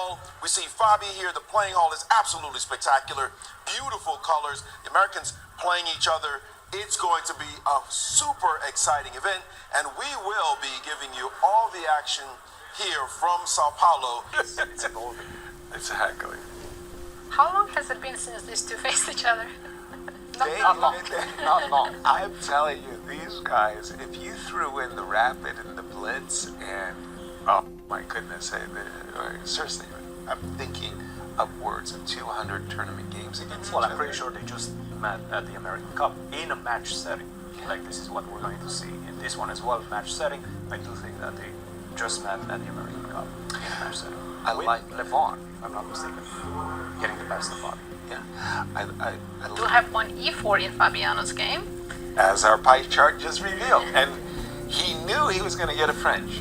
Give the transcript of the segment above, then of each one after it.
ball. We see Fabi here. The playing hall is absolutely spectacular. Beautiful colors. The Americans playing each other. It's going to be a super exciting event, and we will be giving you all the action here from Sao Paulo. It's evolving. Exactly. How long has it been since these two faced each other? Not long. Not long. I'm telling you, these guys, if you threw in the rapid and the blitz and, oh my goodness, seriously, I'm thinking upwards of 200 tournament games against Well, each I'm other. pretty sure they just met at the American Cup in a match setting. Like, this is what we're going to see in this one as well, match setting. I do think that they just met at the American Cup in a match setting. With like Levon, if I'm not mistaken, getting the best of Fabi. Yeah, I Do have one e4 in Fabiano's game. as our pie chart just revealed. And he knew he was going to get a French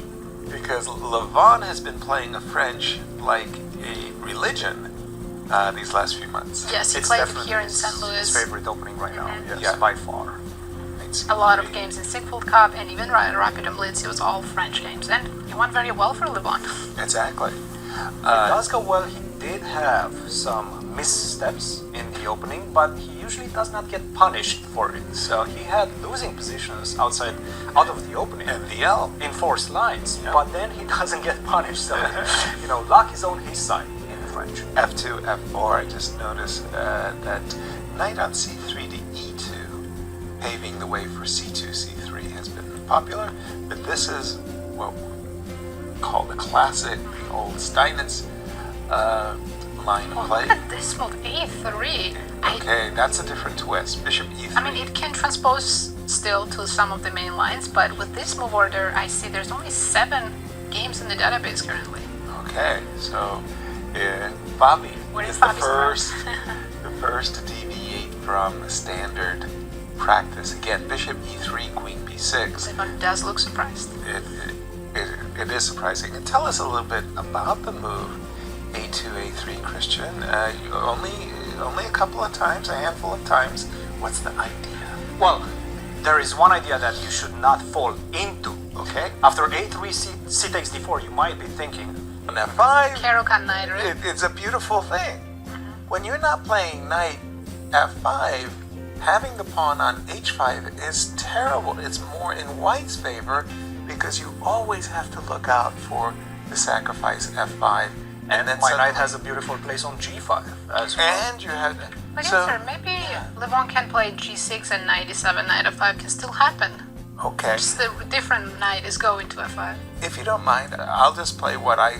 because Levon has been playing a French like a religion these last few months. Yes, he It's played definitely here in St. his Louis. favorite opening right now. Mhm. Yes, Yeah. by far. It's A lot of great. games in Sigfold Cup and even Rapid and Blitz, it was all French games. And he won very well for Levon. Exactly. It does go well. He did have some missteps in the opening, but he usually does not get punished for it. So he had losing positions out of the opening And the L. in forced lines, Yeah. but then he doesn't get punished. So luck is on his side in the French. F2, F4, I just noticed that knight on C3 to E2, paving the way for C2, C3 has been popular, but this is what we call the classic, the old Steinitz line of Oh, play. look at this move, A3. Okay, that's a different twist. Bishop E3. I mean, it can transpose still to some of the main lines, but with this move order, I see there's only 7 games in the database currently. Okay, so Fabi Where is is the Fabi's first, from? the first to deviate from standard practice. Again, Bishop E3, Queen B6. Levon does look surprised. It is surprising. And tell us a little bit about the move A2, A3, Christian. Only a couple of times, a handful of times. What's the idea? Well, there is one idea that you should not fall into. Okay, After A3, C takes D4, you might be thinking, on F5, Caro-Kann Knight, right? it's a beautiful thing. When you're not playing knight F5, having the pawn on H5 is terrible. It's more in white's favor because you always have to look out for the sacrifice F5. and then my suddenly- knight has a beautiful place on G5 as well. And you have But so yes, sir, maybe Levon can play G6 and knight E7, knight F5 can still happen. okay. Just the different knight is going to F5. If you don't mind, I'll just play what I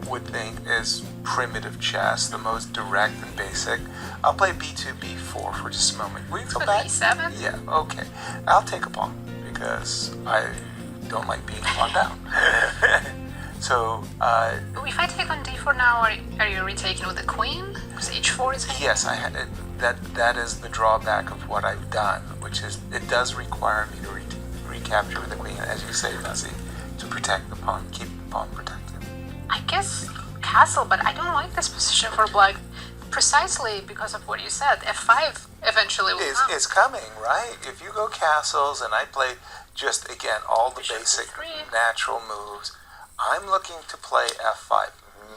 would think is primitive chess, the most direct and basic. I'll play B2, B4 for just a moment. Will you go With back? E7? Yeah, okay. I'll take a pawn because I don't like being pawned down. So, If I take on D4 now, are you retaking with the queen? Because H4 is hanging. yes, I had that is the drawback of what I've done, which is it does require me to recapture the queen, as you say, Messi, to protect the pawn, keep the pawn protected. I guess castle, but I don't like this position for black. Precisely because of what you said, F5 eventually will come. It's coming, right? If you go castles and I play just again all the Bishop basic E3. natural moves, I'm looking to play F5.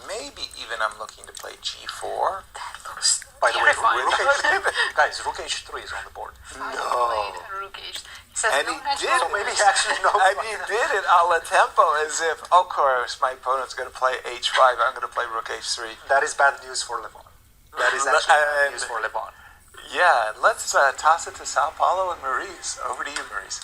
Maybe even I'm looking to play G4. That looks By the way, terrifying. Rook H3, guys, Rook H3 is on the board. Played Rook H. He says And no he natural did. So maybe moves. he actually knows. And he did it a la tempo, as if, of course, my opponent's going to play H5. I'm going to play Rook H3. That is bad news for Levon. That is actually bad news for Levon. Yeah, let's toss it to Sao Paulo and Maurice. Over to you, Maurice.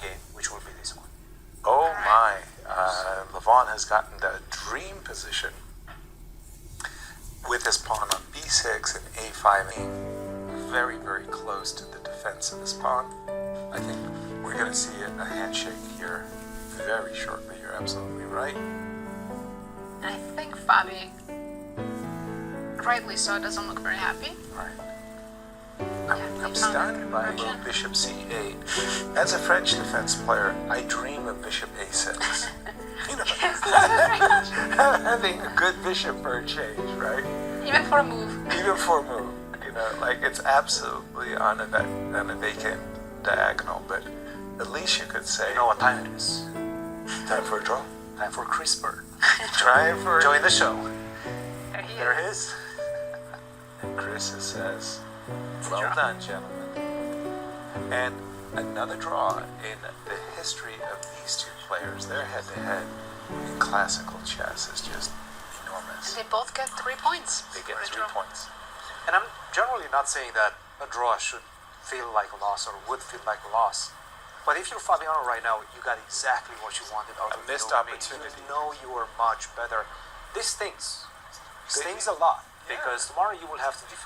Game, which will be this one. Oh my, Levon has gotten the dream position with his pawn on b6 and a5, very, very close to the defense of his pawn. I think we're going to see a handshake here very shortly. You're absolutely right. And I think Fabi, rightly so, doesn't look very happy. Right. Yeah, I'm he found stunned a by conversion. little bishop c8. As a French defense player, I dream of bishop a6. You know, having a good bishop for a change, right? Even for a move. Even for a move, you know, like it's absolutely on a vacant diagonal, but at least you could say, You know what time it is? time for a draw. Time for CRISPR. Trying for Join the show. There he There is. it is. And Chris says, a well draw. done, gentlemen. And another draw in the history of these two players. Their head-to-head in classical chess is just enormous. They both get 3 points. They get for a 3 draw. points. And I'm generally not saying that a draw should feel like a loss or would feel like a loss. But if you're Fabiano right now, you got exactly what you wanted out A of the missed opening. opportunity. You know you are much better. This stings. Stings a lot because tomorrow you will have to defend